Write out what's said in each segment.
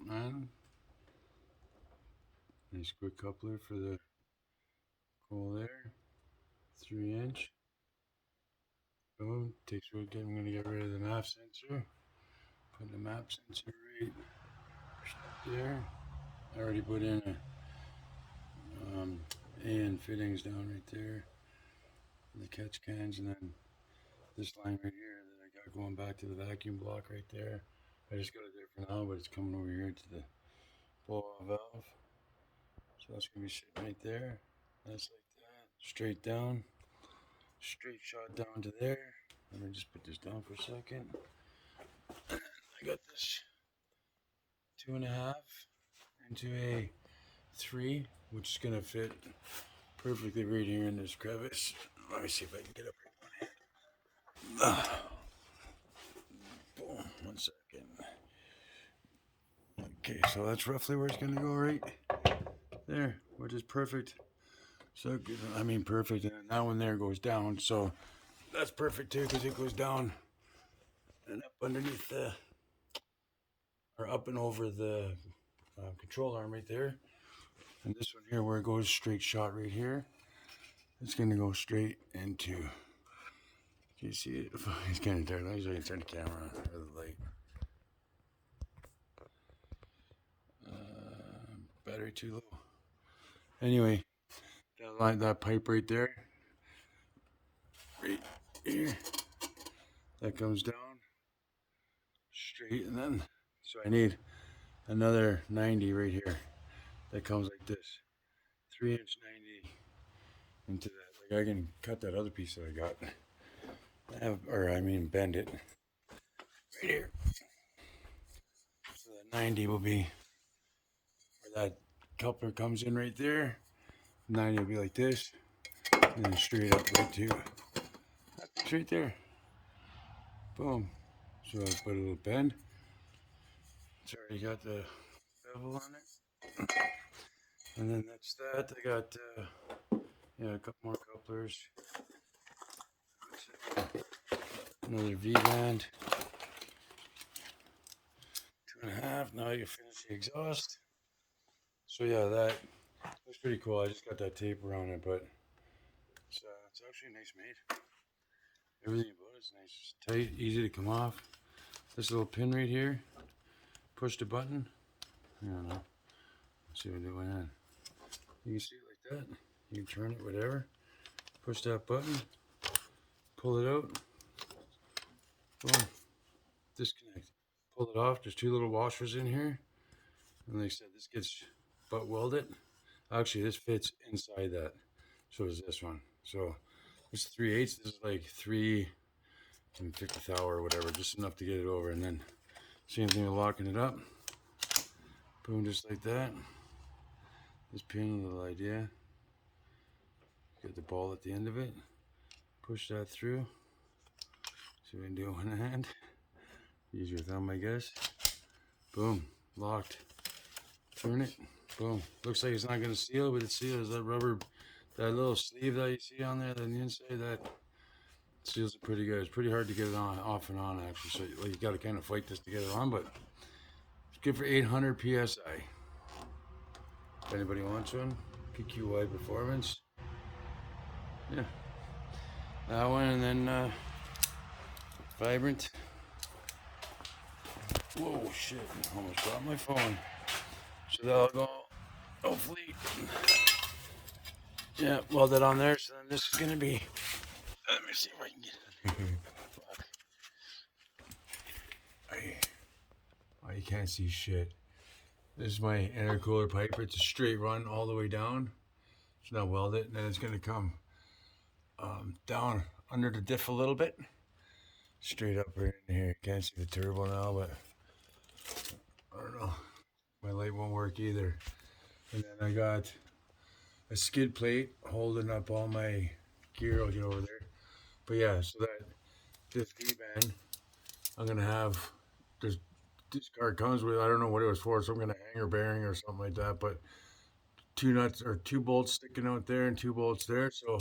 man. Nice quick coupler for the coil there. 3 inch. Boom. Takes rid of. I'm gonna get rid of the map sensor. Put the map sensor right there. I already put in and fittings down right there. The catch cans, and then this line right here that I got going back to the vacuum block right there. I just got it there for now, but it's coming over here to the blow-off valve. So that's gonna be sitting right there. That's like that. Straight down. Straight shot down to there. Let me just put this down for a second. I got this 2.5 into a 3, which is gonna fit perfectly right here in this crevice. Let me see if I can get up here. Boom. 1 second. Okay, so that's roughly where it's gonna go right there, which is perfect. So I mean perfect, and that one there goes down, so that's perfect too because it goes down and up underneath the, or up and over the control arm right there. And this one here where it goes straight shot right here, it's gonna go straight into. Can you see it? It's kind of dark. Let me turn the camera on or the light. Battery too low. Anyway, that pipe right there, right here, that comes down straight, and then so I need another 90 right here that comes like this, 3-inch 90 into that. Like I can cut that other piece that I got, bend it right here. So that 90 will be where that coupler comes in right there. 90 will be like this, and then straight up right to straight there. Boom. So I put a little bend. It's already got the bevel on it. And then that's that. I got a couple more couplers. Another V-band. 2.5. Now I can finish the exhaust. So yeah, that looks pretty cool. I just got that tape around it, but it's actually nice made. Everything about it's nice. It's tight, easy to come off. This little pin right here. Push the button. I don't know. Let's see what it went in. You can see it like that. You can turn it, whatever. Push that button. Pull it out. Boom. Disconnect. Pull it off. There's 2 little washers in here. And like I said, this gets butt welded. Actually, this fits inside that. So does this one. So it's 3/8. This is like 3 50 thou or whatever, just enough to get it over. And then same thing with locking it up. Boom, just like that. This pin, a little idea. Get the ball at the end of it. Push that through. See what I can do with one hand. Use your thumb, I guess. Boom, locked. Turn it. Boom. Looks like it's not going to seal, but it seals. That rubber, that little sleeve that you see on there, on the inside, that seals it pretty good. It's pretty hard to get it on, off and on, actually. So you got to kind of fight this to get it on, but it's good for 800 psi. If anybody wants one, PQY Performance. Yeah, that one, and then Vibrant. Whoa, shit! Almost dropped my phone. So that'll go. Hopefully, yeah, welded on there. So then this is gonna be. Let me see if I can get it. Fuck. Oh, you can't see shit. This is my intercooler pipe. It's a straight run all the way down. So now weld it, and then it's gonna come down under the diff a little bit. Straight up right in here. Can't see the turbo now, but I don't know. My light won't work either. And then I got a skid plate holding up all my gear. I'll get over there. But yeah, so that this V-band, I'm gonna have this car comes with, I don't know what it was for, some kind of hanger bearing or something like that, but 2 bolts sticking out there and 2 bolts there. So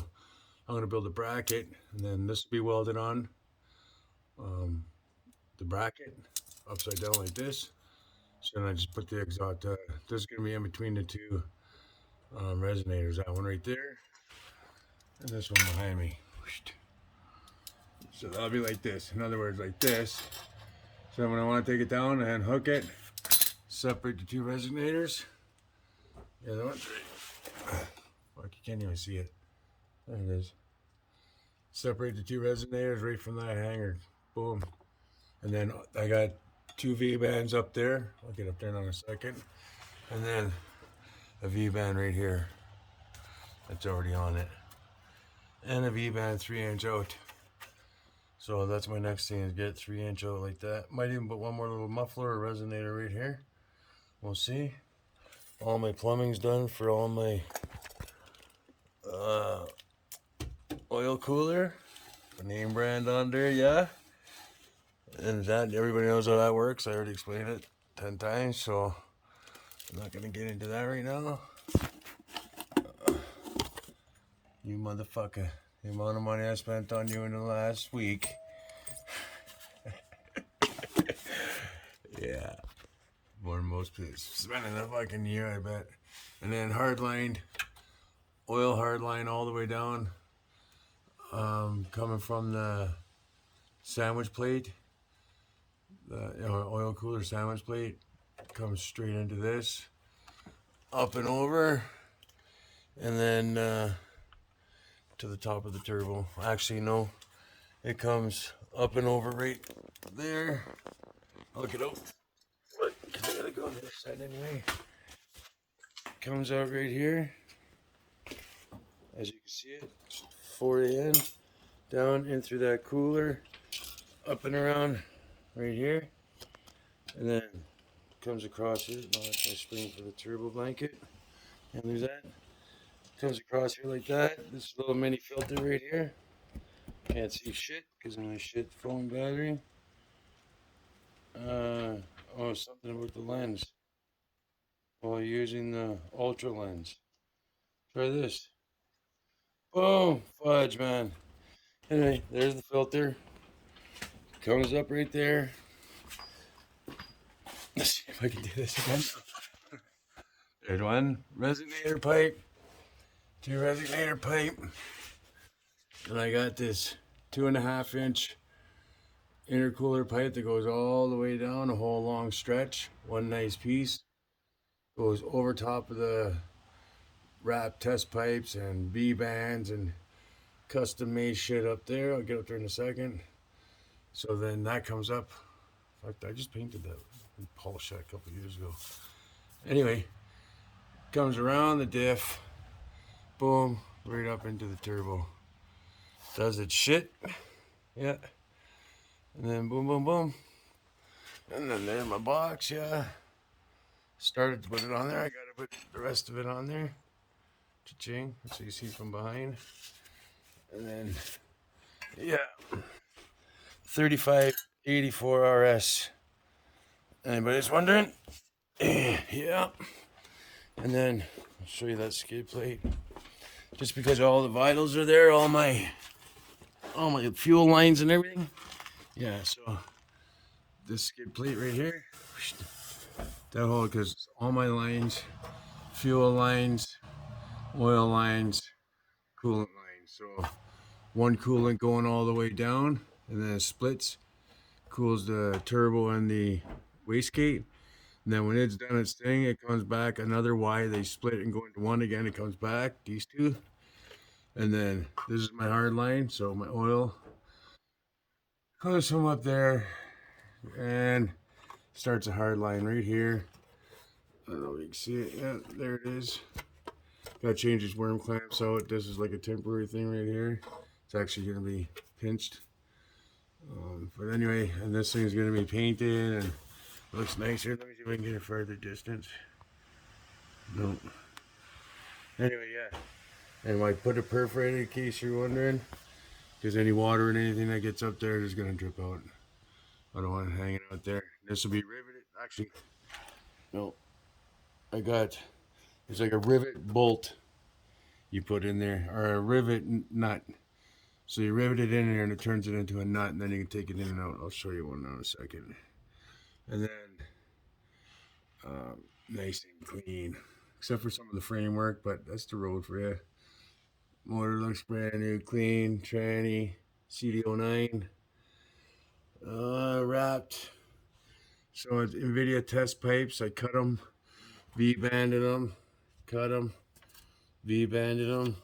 I'm gonna build a bracket, and then this will be welded on the bracket upside down like this. So then I just put the exhaust. This is gonna be in between the two resonators. That one right there, and this one behind me. So that'll be like this. In other words, like this. So when I want to take it down and hook it, separate the two resonators. Yeah, that one's right. Fuck, you can't even see it. There it is. Separate the two resonators right from that hanger. Boom. And then I got two V bands up there. I'll get up there in a second. And then a V band right here. That's already on it. And a V band 3-inch out. So that's my next thing is get 3-inch out like that. Might even put one more little muffler or resonator right here. We'll see. All my plumbing's done for all my oil cooler. Name brand on there, yeah. And that everybody knows how that works. I already explained it 10 times, so I'm not gonna get into that right now. You motherfucker. The amount of money I spent on you in the last week. Yeah. More than most people spend in a fucking year, I bet. And then hardlined, oil hardline all the way down. Coming from the sandwich plate, the oil cooler sandwich plate, comes straight into this, up and over, and then to the top of the turbo. Actually, no, it comes up and over right there. Look it out. Because I gotta go on the other side anyway. Comes out right here. As you can see it, 40 in, down in through that cooler, up and around right here. And then comes across here. No, that's my spring for the turbo blanket. Can't lose that. Comes across here like that. This little mini filter right here. Can't see shit because of my shit phone battery. Oh, something about the lens. While using the ultra lens. Try this. Boom! Fudge, man. Anyway, there's the filter. Comes up right there. Let's see if I can do this again. There's one resonator pipe, two resonator pipe, and I got this 2.5-inch intercooler pipe that goes all the way down a whole long stretch. One nice piece goes over top of the wrap test pipes and B bands and custom made shit up there. I'll get up there in a second. So then that comes up. In fact, I just painted that and polished that a couple years ago. Anyway, comes around the diff, boom, right up into the turbo. Does its shit, yeah. And then boom, boom, boom. And then there's my box, yeah. Started to put it on there. I gotta put the rest of it on there. Cha-ching, so you see from behind. And then, yeah, 3584 RS. Anybody's wondering? Yeah. And then I'll show you that skid plate. Just because all the vitals are there, all my fuel lines and everything. Yeah, so this skid plate right here, that whole, because all my lines, fuel lines, oil lines, coolant lines. So one coolant going all the way down, and then it splits, cools the turbo and the wastegate. And then when it's done its thing, it comes back another Y. They split and go into one again. It comes back, these two. And then this is my hard line. So my oil comes from up there and starts a hard line right here. I don't know if you can see it. Yeah, there it is. Gotta change this worm clamp out. This is like a temporary thing right here. It's actually gonna be pinched. But anyway, and this thing's gonna be painted and looks nicer. Let me see if I can get a further distance. Nope. Anyway, yeah. And I put a perforator in case you're wondering. Because any water and anything that gets up there is gonna drip out. I don't want it hanging out there. This will be riveted. Actually, no. It's like a rivet bolt you put in there, or a rivet nut. So you rivet it in there and it turns it into a nut, and then you can take it in and out. I'll show you one in a second. And then Nice and clean, except for some of the framework, but that's the road for you. Motor looks brand new, clean, tranny, CD09, wrapped. So it's NVIDIA test pipes. I cut them, V-banded them, cut them, V-banded them,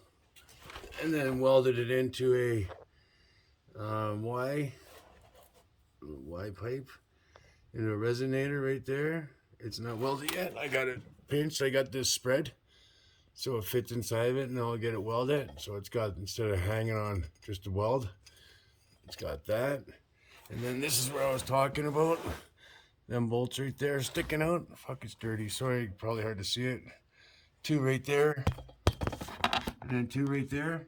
and then welded it into a Y pipe into a resonator right there. It's not welded yet. I got it pinched. I got this spread so it fits inside of it, and I'll get it welded. So it's got, instead of hanging on just a weld, it's got that. And then this is what I was talking about. Them bolts right there sticking out. Fuck, it's dirty. Sorry, probably hard to see it. Two right there, and then two right there.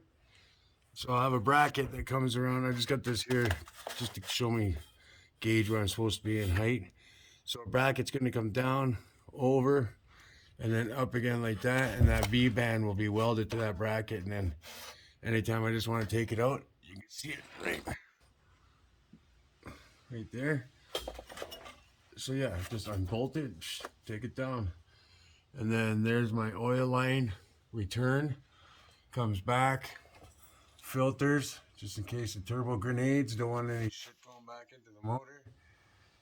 So I'll have a bracket that comes around. I just got this here just to show me gauge where I'm supposed to be in height. So a bracket's going to come down, over, and then up again like that, and that V-band will be welded to that bracket, and then anytime I just want to take it out, you can see it right there. So yeah, just unbolt it, take it down, and then there's my oil line return, comes back, filters, just in case the turbo grenades, don't want any shit going back into the motor.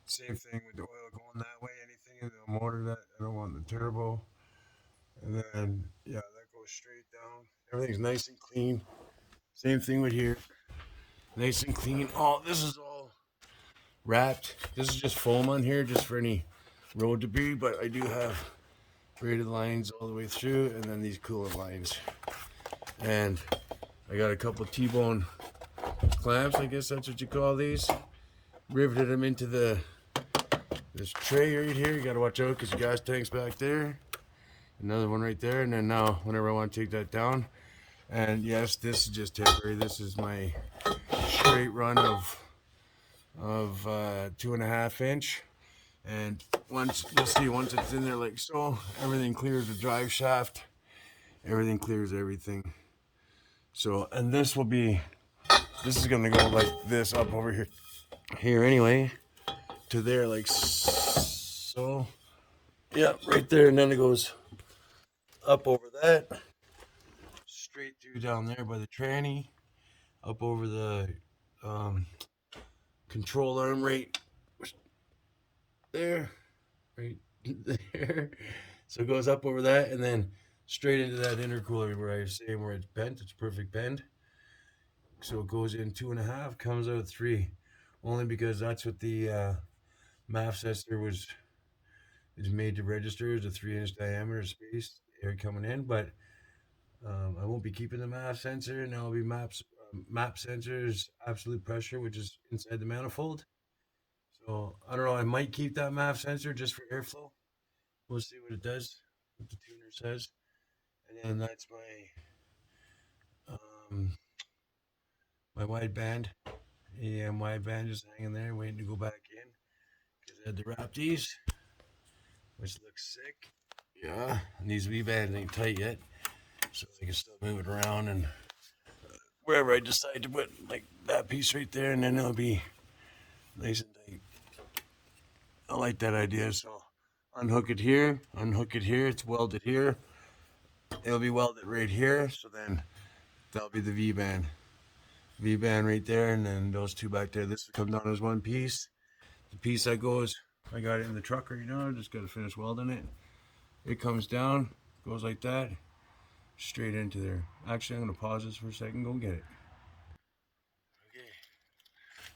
Same thing with the oil going that way, anything in the motor that I don't want in the turbo. And then, yeah, that goes straight down. Everything's nice and clean. Same thing with here. Nice and clean. Oh, this is all wrapped. This is just foam on here, just for any road debris, but I do have braided lines all the way through, and then these coolant lines. And I got a couple T-bone clamps, I guess that's what you call these. Riveted them into this tray right here. You gotta watch out because the gas tank's back there. Another one right there, and then now whenever I want to take that down. And yes, this is just temporary. This is my straight run of 2.5 inch. And once you'll see, once it's in there like so, everything clears the drive shaft. Everything clears everything. So, and this is gonna go like this up over here anyway, to there like so. Yeah, right there, and then it goes up over that, straight through down there by the tranny, up over the control arm right there, right there. So it goes up over that, and then straight into that intercooler where I was saying where it's bent. It's perfect bend. So it goes in 2.5, comes out 3, only because that's what the MAF sensor is made to register, is a 3-inch diameter space air coming in. But I won't be keeping the MAF sensor, and I'll be map sensors absolute pressure, which is inside the manifold. So I don't know, I might keep that MAF sensor just for airflow. We'll see what it does, what the tuner says. And then that's my wide band, AM wide band, just hanging there waiting to go back in, because I had to wrap these, which looks sick. Yeah, and these V-bands ain't tight yet, so I can still move it around and wherever I decide to put, like that piece right there, and then it'll be nice and tight. I like that idea. So unhook it here, it's welded here, it'll be welded right here, so then that'll be the V-band right there, and then those two back there. This will come down as one piece. The piece that goes, I got it in the truck right now, I just got to finish welding it. It comes down, goes like that, straight into there. Actually, I'm going to pause this for a second, go get it. Okay,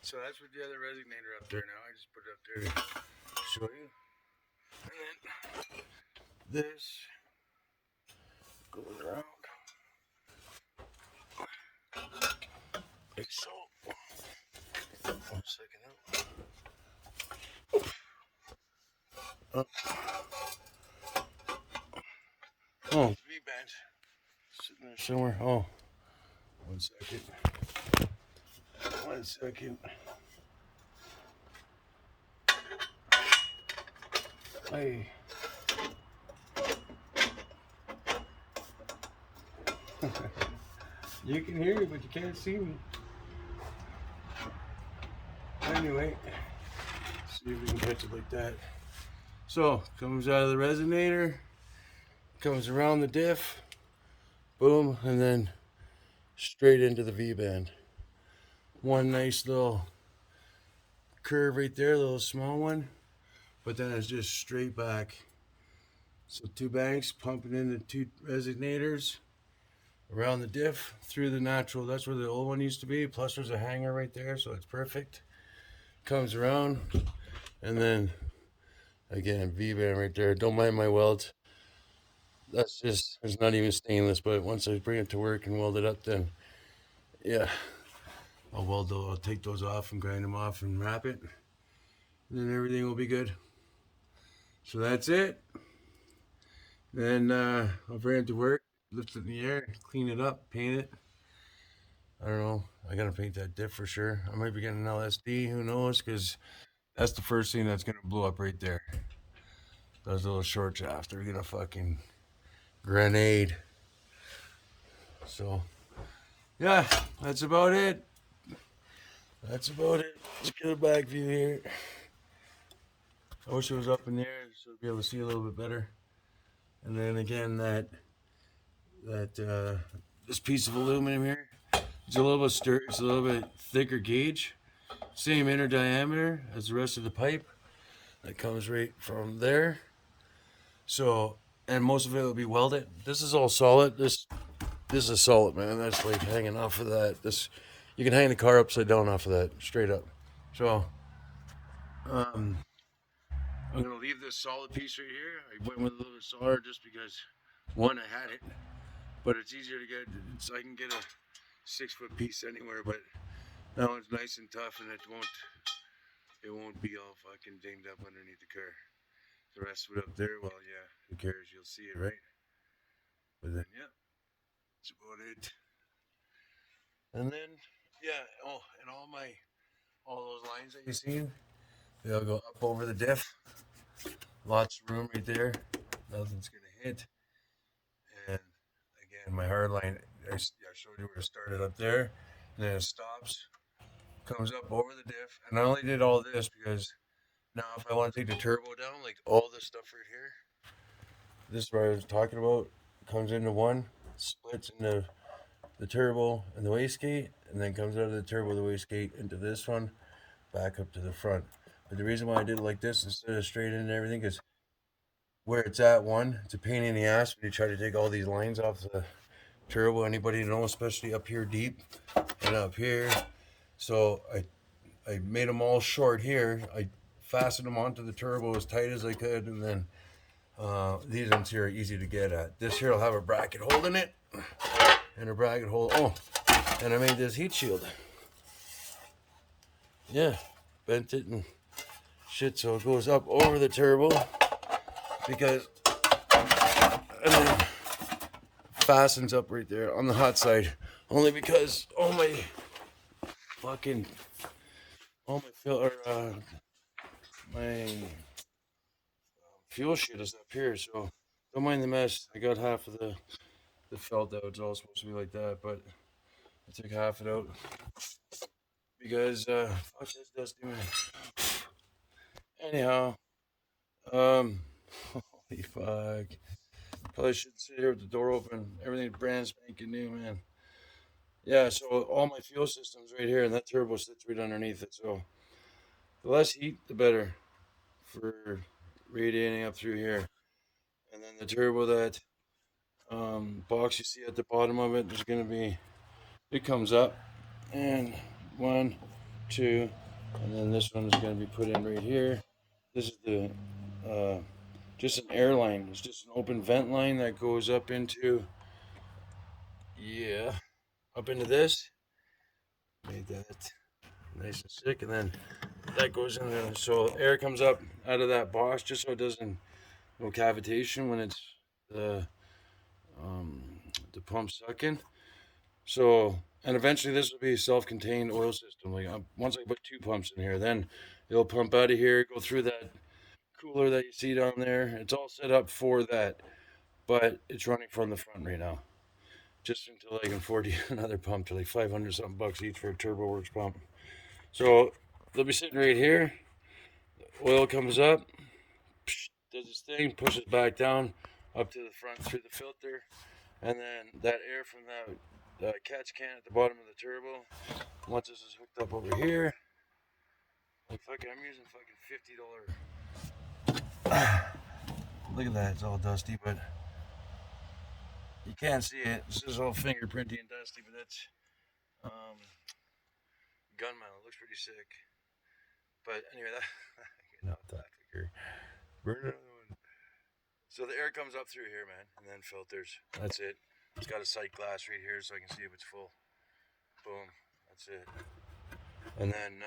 so that's with the other resonator up there now. I just put it up there to show you. And then this goes around like so. 1 second out. Up. Oh, V-band sitting there somewhere. Oh, 1 second. 1 second. Hey. You can hear me, but you can't see me. Anyway, see if we can catch it like that. So, comes out of the resonator, comes around the diff, boom, and then straight into the V-band. One nice little curve right there, little small one, but then it's just straight back. So 2 banks pumping in the 2 resonators around the diff through the natural. That's where the old one used to be. Plus there's a hanger right there, so it's perfect. Comes around, and then again V-band right there. Don't mind my welds. That's just, it's not even stainless, but once I bring it to work and weld it up, then yeah, I'll take those off and grind them off and wrap it, and then everything will be good. So that's it. Then I'll bring it to work, lift it in the air, clean it up, paint it. I don't know. I gotta paint that diff for sure. I might be getting an LSD. Who knows? Because that's the first thing that's gonna blow up right there. Those little short shafts, they're gonna fucking grenade. So yeah, that's about it. That's about it. Let's get a back view here. I wish it was up in the air so I'd be able to see a little bit better. And then again, this piece of aluminum here, it's a little bit it's a little bit thicker gauge, same inner diameter as the rest of the pipe. That comes right from there. So, and most of it will be welded. This is all solid. This is solid, man. That's like hanging off of that. This, you can hang the car upside down off of that, straight up. So, I'm gonna leave this solid piece right here. I went with a little solder just because, one, I had it, but it's easier to get. I can get a 6-foot piece anywhere, but that one's nice and tough, and it won't be all fucking dinged up underneath the car. The rest of it up there, well, yeah, who cares? You'll see it, right? But then, yeah, that's about it. And then, yeah, oh, and all those lines that you see, they'll go up over the diff. Lots of room right there. Nothing's gonna hit. And again, my hard line, I showed you where it started up there, and then it stops, comes up over the diff. And I only did all this because now if I want to take the turbo down, like all this stuff right here, this is what I was talking about, comes into one, splits into the turbo and the wastegate, and then comes out of the turbo, the wastegate into this one, back up to the front. But the reason why I did it like this instead of straight in and everything is where it's at, one, it's a pain in the ass when you try to take all these lines off the turbo. Anybody know, especially up here deep and up here. So I made them all short here. I fastened them onto the turbo as tight as I could, and then these ones here are easy to get at. This here will have a bracket holding it, and a bracket hold. Oh, and I made this heat shield. Yeah, bent it and shit, so it goes up over the turbo because, and then fastens up right there on the hot side. Only because all my my fuel shit is up here, so don't mind the mess. I got half of the felt out. It's all supposed to be like that, but I took half it out because fuck this dusty man. Anyhow, holy fuck. Probably shouldn't sit here with the door open. Everything's brand spanking new, man. Yeah, so all my fuel systems right here, and that turbo sits right underneath it. So the less heat, the better for radiating up through here. And then the turbo, that box you see at the bottom of it, there's going to be, it comes up, and 1, 2, and then this one is going to be put in right here. This is the just an air line. It's just an open vent line that goes up into, yeah, up into this. Made that nice and thick, and then that goes in there. So air comes up out of that box just so it doesn't, no cavitation when it's the pump sucking. So, and eventually this will be a self-contained oil system. Like once I put 2 pumps in here, then it'll pump out of here, go through that cooler that you see down there. It's all set up for that, but it's running from the front right now. Just until I can afford another pump to like 500 something bucks each for a turbo works pump. So they'll be sitting right here. Oil comes up, does its thing, pushes back down up to the front through the filter, and then that air from the catch can at the bottom of the turbo, once this is hooked up over here, like fucking, I'm using fucking $50. Look at that, it's all dusty, but you can't see it. This is all fingerprinty and dusty, but that's gunmetal. It looks pretty sick. But anyway, that you know that figure. Burn another one. So the air comes up through here, man, and then filters. That's it. It's got a sight glass right here, so I can see if it's full. Boom. That's it. And then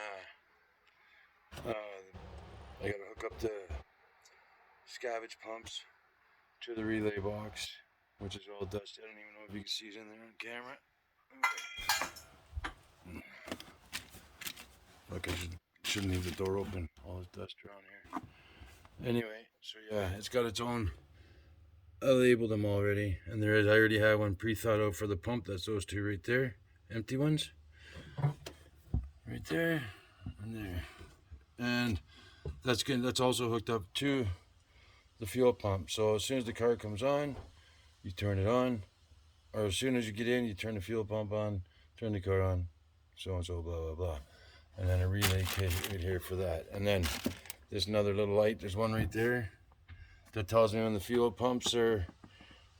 I gotta hook up the scavenge pumps to the relay box, which is all dusty. I don't even know if you can see it in there on camera. Look, I shouldn't leave the door open. All this dust around here. Anyway, so yeah, it's got its own. I labeled them already, and there is. I already have one pre-thought out for the pump. That's those two right there, empty ones. Right there, and there, and that's good. That's also hooked up to the fuel pump. So as soon as the car comes on, you turn it on, or as soon as you get in, you turn the fuel pump on, turn the car on, so and so, blah blah blah, and then a relay kit right here for that. And then there's another little light. There's one right there that tells me when the fuel pumps are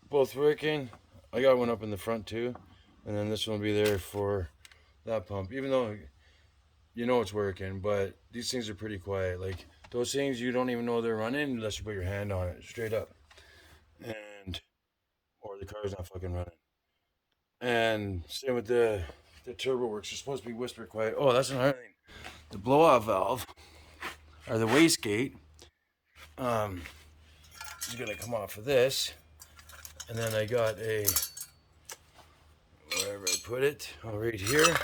both working. I got one up in the front too, and then this one will be there for that pump. Even though you know it's working, but these things are pretty quiet. Like those things, you don't even know they're running unless you put your hand on it, straight up, and or the car's not fucking running. And same with the turbo works. It's supposed to be whisper quiet. Oh, that's another thing. The blow-off valve or the wastegate is gonna come off of this, and then I got a wherever I put it, oh, right here.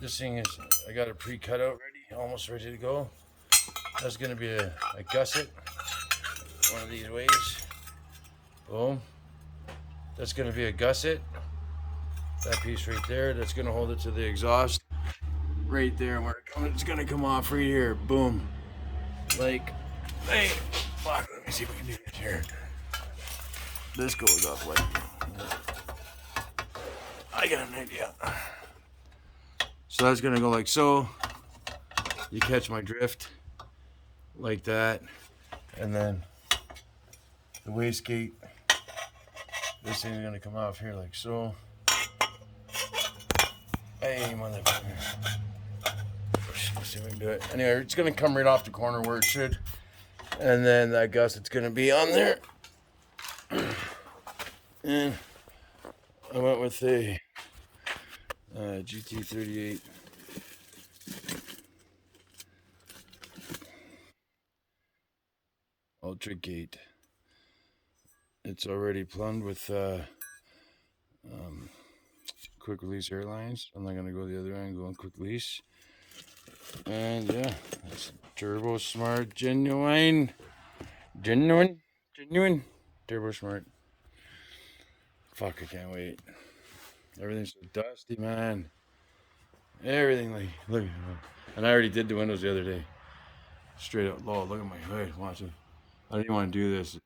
This thing is, I got it pre-cut out ready, almost ready to go. That's gonna be a gusset, one of these ways. Boom. That's gonna be a gusset. That piece right there, that's gonna hold it to the exhaust. Right there, where it's gonna come off right here. Boom. Like, hey, fuck, let me see if we can do this here. This goes up like, I got an idea. So that's gonna go like so. You catch my drift, like that, and then the wastegate. This thing is gonna come off here like so. Hey, motherfucker. Let's see if we can do it. Anyway, it's gonna come right off the corner where it should, and then that gusset's gonna be on there. And I went with a GT38 Ultra Gate. It's already plumbed with quick release airlines. I'm not gonna go the other way and go on quick release. And yeah, it's Turbo Smart genuine Turbo Smart. Fuck, I can't wait. Everything's so dusty, man. Everything, like, look. And I already did the windows the other day. Straight up low. Look at my hood. Watch it. I don't even want to do this.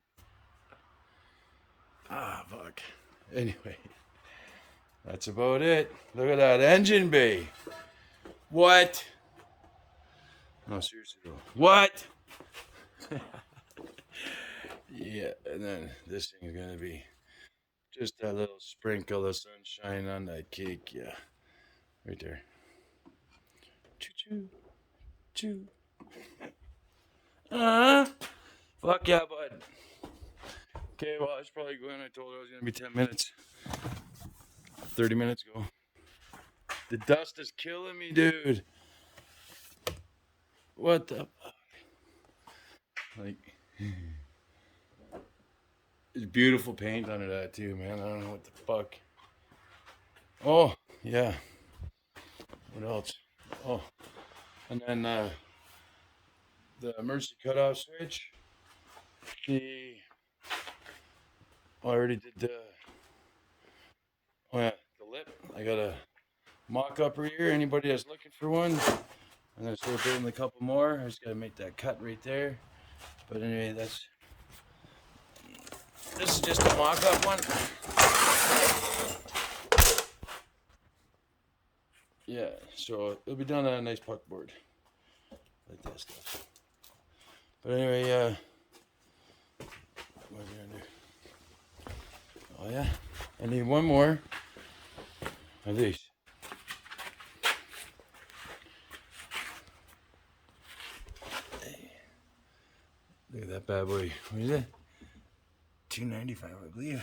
Ah, fuck. Anyway, that's about it. Look at that engine bay. What? No, seriously though. What? Yeah, and then this thing is gonna be just that little sprinkle of sunshine on that cake. Yeah, right there. Choo choo, choo. Fuck yeah, bud. Okay, well, I was probably going. I told her it was gonna be 10 minutes. 30 minutes ago. The dust is killing me, dude. What the fuck? Like, it's beautiful paint under that too, man. I don't know what the fuck. Oh, yeah. What else? Oh, and then the emergency cutoff switch. I already did the. Oh yeah, the lip. I got a mock-up right here. Anybody that's looking for one. I'm gonna start building a couple more. I just gotta make that cut right there. But anyway, that's This is just a mock-up one. Yeah, so it'll be done on a nice puck board. Like that stuff. But anyway, what are we gonna do? Oh yeah, I need one more of these. Hey. Look at that bad boy. What is it? $2.95, I believe.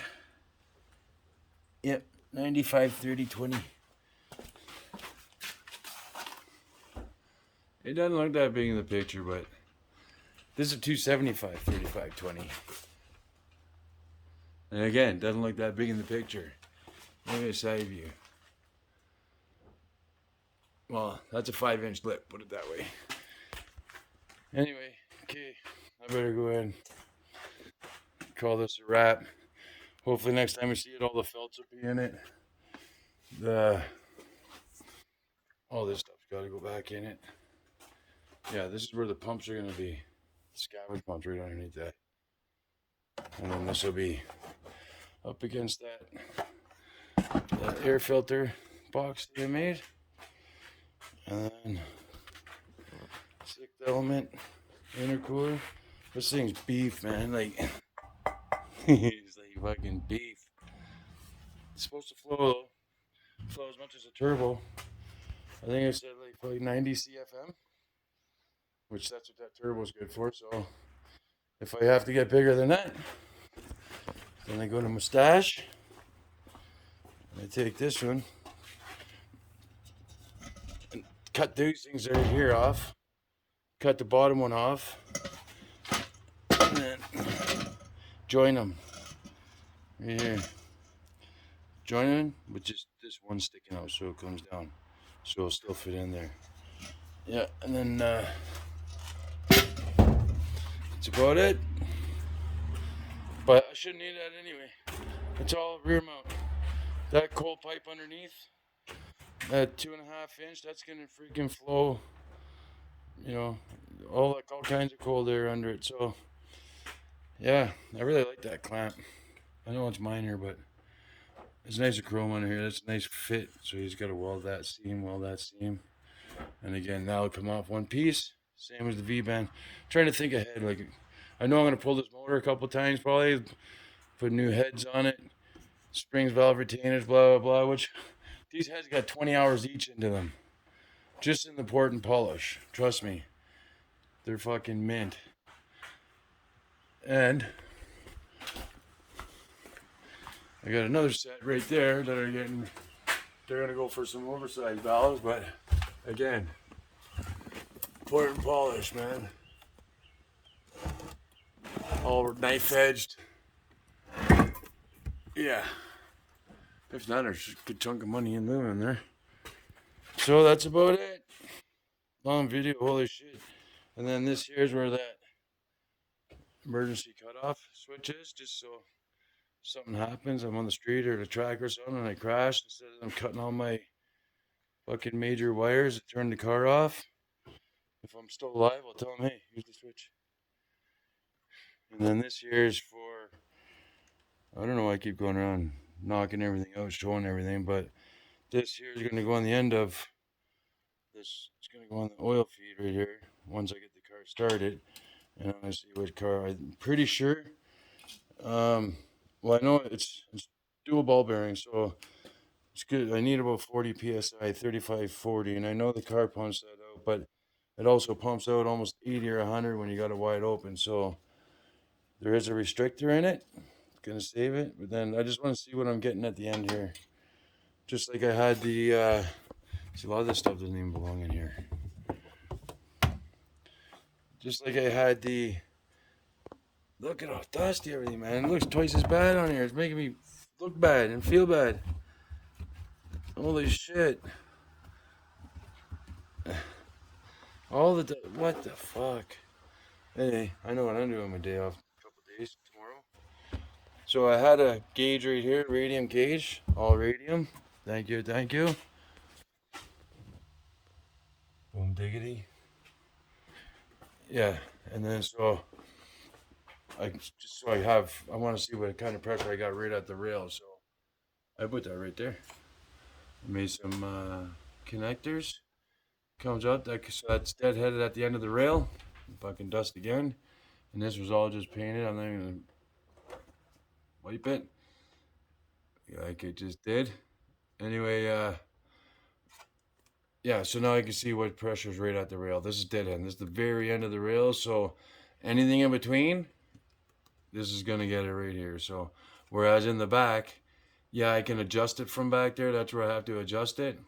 Yep, 95, 30, 20. It doesn't look that big in the picture, but this is $2.75, 35, 20. And again, doesn't look that big in the picture. Look at a side view. Well, that's a 5-inch lip, put it that way. Anyway, okay, I better go ahead and call this a wrap. Hopefully next time we see it, all the felts will be in it. All this stuff's got to go back in it. Yeah, this is where the pumps are going to be. The scavenge pumps right underneath that. And then this will be up against that air filter box that I made. And then 6th element intercooler. This thing's beef, man. Like, it's like fucking beef. It's supposed to flow as much as a turbo. I think I said like 90 CFM, which that's what that turbo's good for. So if I have to get bigger than that, then I go to mustache. And I take this one and cut these things right here off. Cut the bottom one off. And then join them right here. Join them with just this one sticking out so it comes down. So it'll still fit in there. Yeah, and then that's about it. But I shouldn't need that anyway. It's all rear mount. That coal pipe underneath, that 2.5 inch, that's gonna freaking flow, you know, all kinds of cold air under it. So yeah, I really like that clamp. I know it's minor, but it's nice chrome under here. That's a nice fit. So he's got to weld that seam. And again, that'll come off one piece. Same as the V-band. Trying to think ahead. Like, I know I'm going to pull this motor a couple times probably. Put new heads on it. Springs, valve retainers, blah, blah, blah. Which, these heads got 20 hours each into them. Just in the port and polish. Trust me. They're fucking mint. And I got another set right there that are getting, they're going to go for some oversized valves, but again, port and polish, man. All knife edged. Yeah. If not, there's a good chunk of money in moving there. So that's about it. Long video, holy shit. And then this here's where that emergency cutoff switch is, just so something happens, I'm on the street or the track or something, and I crash. Instead of them cutting all my fucking major wires to turn the car off, if I'm still alive, I'll tell them, hey, here's the switch. And then this here is for, I don't know why I keep going around knocking everything out, showing everything, but this here is going to go on the end of this. It's going to go on the oil feed right here once I get the car started. And I'm going to see what car, I'm pretty sure. Well, I know it's dual ball bearing, so it's good. I need about 40 psi, 35, 40, and I know the car pumps that out, but it also pumps out almost 80 or 100 when you got it wide open. So there is a restrictor in it. It's gonna save it, but then I just want to see what I'm getting at the end here. Just like I had the, see, a lot of this stuff doesn't even belong in here. Just like I had the, look at how dusty everything, man. It looks twice as bad on here. It's making me look bad and feel bad. Holy shit. All the, what the fuck? Hey, I know what I'm doing my day off. A couple days tomorrow. So I had a gauge right here, radium gauge, all radium. Thank you, thank you. Boom diggity. Yeah, and then so just so I want to see what kind of pressure I got right at the rail. So I put that right there. I made some connecters. Comes out that so that's deadheaded at the end of the rail. Fucking dust again. And this was all just painted. I'm not even gonna wipe it like it just did. Anyway, yeah. So now I can see what pressure is right at the rail. This is deadhead. This is the very end of the rail. So anything in between, this is gonna get it right here. So whereas in the back, yeah, I can adjust it from back there. That's where I have to adjust it.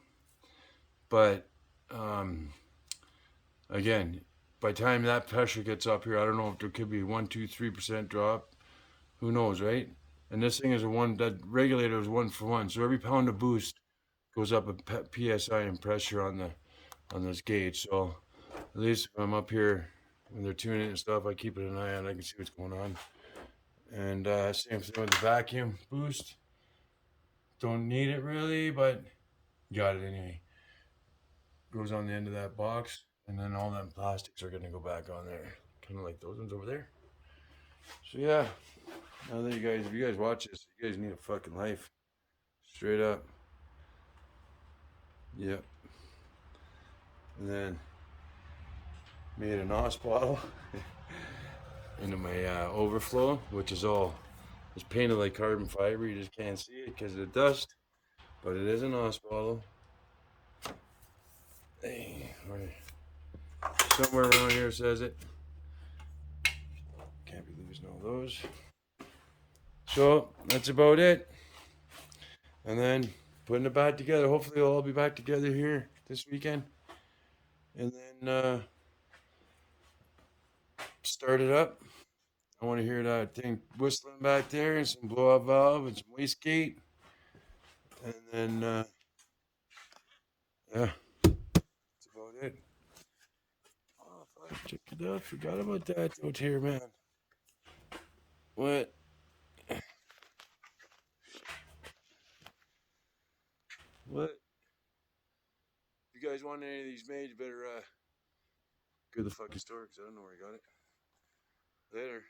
But um, again, by the time that pressure gets up here, I don't know if there could be 1, 2, 3% drop. Who knows, right? And this thing is that regulator is 1 for 1. So every pound of boost goes up a psi in pressure on this gauge. So at least if I'm up here when they're tuning it and stuff, I keep an eye on. I can see what's going on. And same thing with the vacuum boost. Don't need it really, but got it anyway. Goes on the end of that box, and then all them plastics are gonna go back on there, kind of like those ones over there. So yeah, now that if you guys watch this, you guys need a fucking life, straight up. Yep. And then made a NOS bottle into my overflow, which is all it's painted like carbon fiber. You just can't see it because of the dust, but it is a NOS bottle. Hey, somewhere around here says it. Can't be losing all those. So that's about it. And then putting it back together. Hopefully, it'll all be back together here this weekend. And then start it up. I want to hear that thing whistling back there and some blow up valve and some wastegate. And then, yeah, that's about it. Oh, fuck, check it out. Forgot about that out here, man. What? What? If you guys want any of these made, you better go to the fucking store because I don't know where I got it. Later.